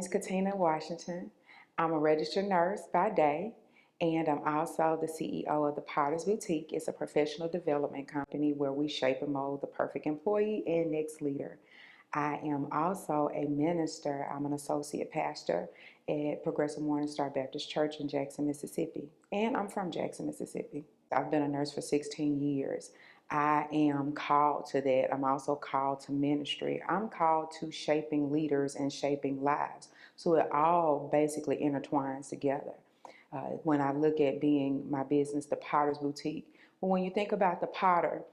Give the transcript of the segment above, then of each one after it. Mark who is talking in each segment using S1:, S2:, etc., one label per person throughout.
S1: It's Katina, Washington. I'm a registered nurse by day, and I'm also the CEO of the Potter's Boutique. It's a professional development company where we shape and mold the perfect employee and next leader. I am also a minister. I'm an associate pastor at Progressive Morning Star Baptist Church in Jackson, Mississippi, and I'm from Jackson, Mississippi. I've been a nurse for 16 years. I am called to that. I'm also called to ministry. I'm called to shaping leaders and shaping lives. So it all basically intertwines together. When I look at being my business, the Potter's Boutique, well, when you think about the potter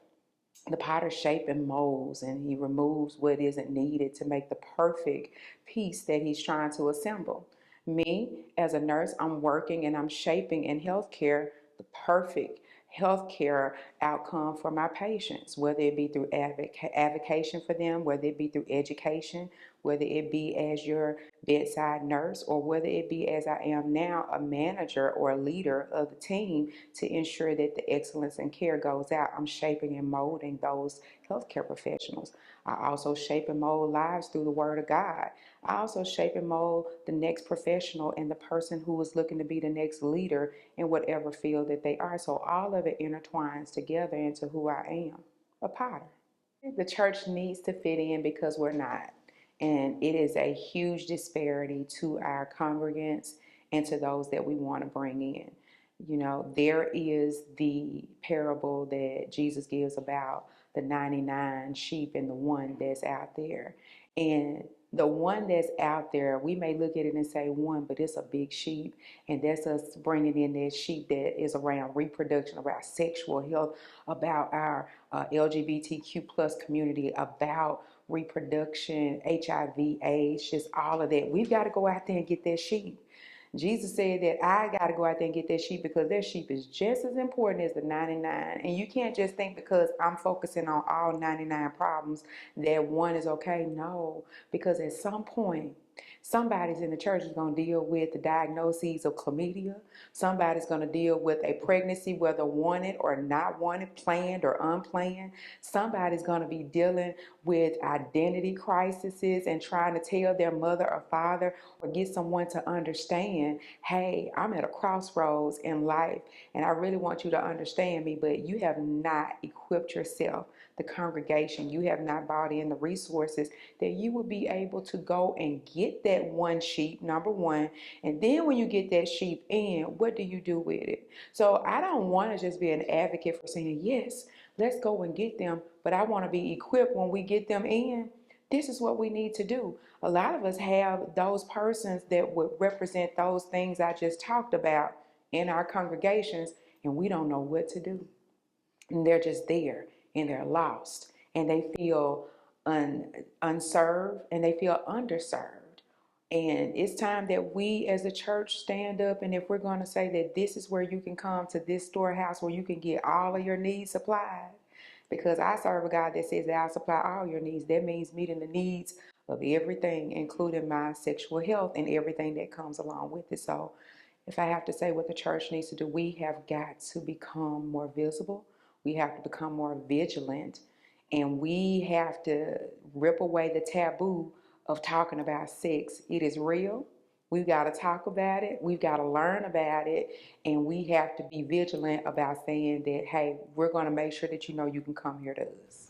S1: shape and molds, and he removes what isn't needed to make the perfect piece that he's trying to assemble. Me, as a nurse, I'm working and I'm shaping in healthcare the perfect healthcare outcome for my patients, whether it be through advocation for them, whether it be through education, whether it be as your bedside nurse, or whether it be as I am now, a manager or a leader of the team to ensure that the excellence in care goes out. I'm shaping and molding those healthcare professionals. I also shape and mold lives through the Word of God. I also shape and mold the next professional and the person who is looking to be the next leader in whatever field that they are. So all of it intertwines together into who I am, a potter. The church needs to fit in because we're not. And it is a huge disparity to our congregants and to those that we want to bring in. You know, there is the parable that Jesus gives about the 99 sheep and the one that's out there. And the one that's out there, we may look at it and say one, but it's a big sheep. And that's us bringing in that sheep that is around reproduction, around sexual health, about our LGBTQ plus community, about reproduction, HIV, AIDS, just all of that. We've got to go out there and get that sheep. Jesus said that I got to go out there and get that sheep because that sheep is just as important as the 99. And you can't just think because I'm focusing on all 99 problems that one is okay. No, because at some point, somebody's in the church is going to deal with the diagnoses of chlamydia. Somebody's going to deal with a pregnancy, whether wanted or not wanted, planned or unplanned. Somebody's going to be dealing with identity crises and trying to tell their mother or father or get someone to understand, hey, I'm at a crossroads in life and I really want you to understand me, but you have not equipped yourself, the congregation, you have not brought in the resources that you will be able to go and get that one sheep, number one. And then when you get that sheep in, what do you do with it? So I don't want to just be an advocate for saying, yes, let's go and get them, but I want to be equipped when we get them in. This is what we need to do. A lot of us have those persons that would represent those things I just talked about in our congregations, and we don't know what to do. And they're just there, and they're lost, and they feel unserved, and they feel underserved. And it's time that we as a church stand up, and if we're going to say that this is where you can come to this storehouse where you can get all of your needs supplied, because I serve a God that says that I'll supply all your needs. That means meeting the needs of everything, including my sexual health and everything that comes along with it. So if I have to say what the church needs to do, we have got to become more visible. We have to become more vigilant, and we have to rip away the taboo of talking about sex. It is real. We've got to talk about it. We've got to learn about it. And we have to be vigilant about saying that, hey, we're going to make sure that you know you can come here to us.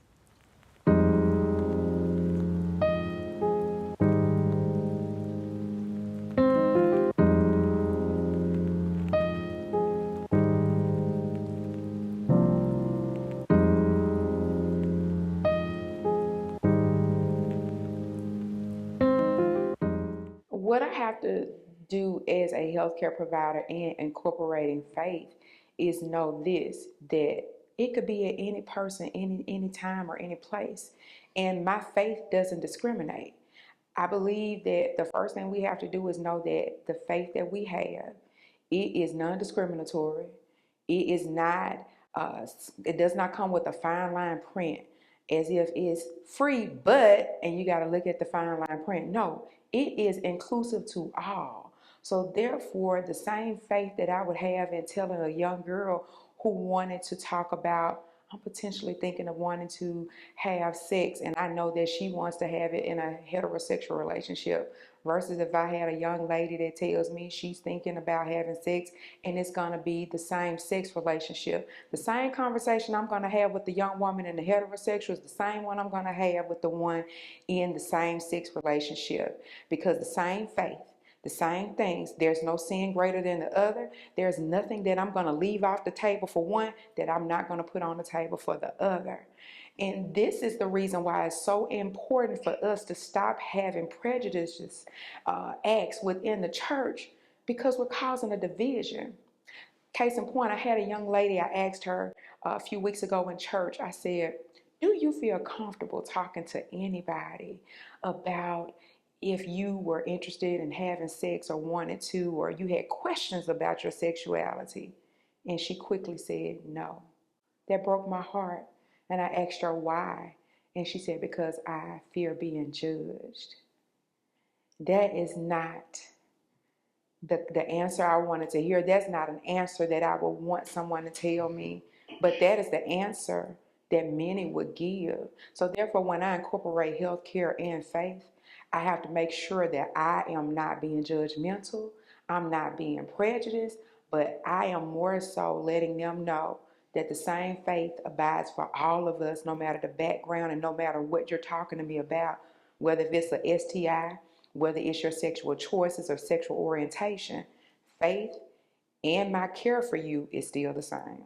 S1: What I have to do as a healthcare provider and incorporating faith is know this, that it could be at any person, any time or any place. And my faith doesn't discriminate. I believe that the first thing we have to do is know that the faith that we have, it is non-discriminatory. It is not, uh, it does not come with a fine line print as if it's free, but, and you got to look at the fine line print. No, it is inclusive to all. So therefore, the same faith that I would have in telling a young girl who wanted to talk about I'm potentially thinking of wanting to have sex, and I know that she wants to have it in a heterosexual relationship. Versus if I had a young lady that tells me she's thinking about having sex and it's going to be the same sex relationship. The same conversation I'm going to have with the young woman in the heterosexual is the same one I'm going to have with the one in the same sex relationship, because the same faith, the same things. There's no sin greater than the other. There's nothing that I'm going to leave off the table for one that I'm not going to put on the table for the other. And this is the reason why it's so important for us to stop having prejudices, acts within the church, because we're causing a division. Case in point, I had a young lady, I asked her a few weeks ago in church, I said, do you feel comfortable talking to anybody about if you were interested in having sex or wanted to, or you had questions about your sexuality? And she quickly said, no. That broke my heart. And I asked her why. And she said, because I fear being judged. That is not the answer I wanted to hear. That's not an answer that I would want someone to tell me, but that is the answer that many would give. So therefore, when I incorporate healthcare and faith, I have to make sure that I am not being judgmental, I'm not being prejudiced, but I am more so letting them know that the same faith abides for all of us, no matter the background and no matter what you're talking to me about, whether it's a STI, whether it's your sexual choices or sexual orientation. Faith and my care for you is still the same.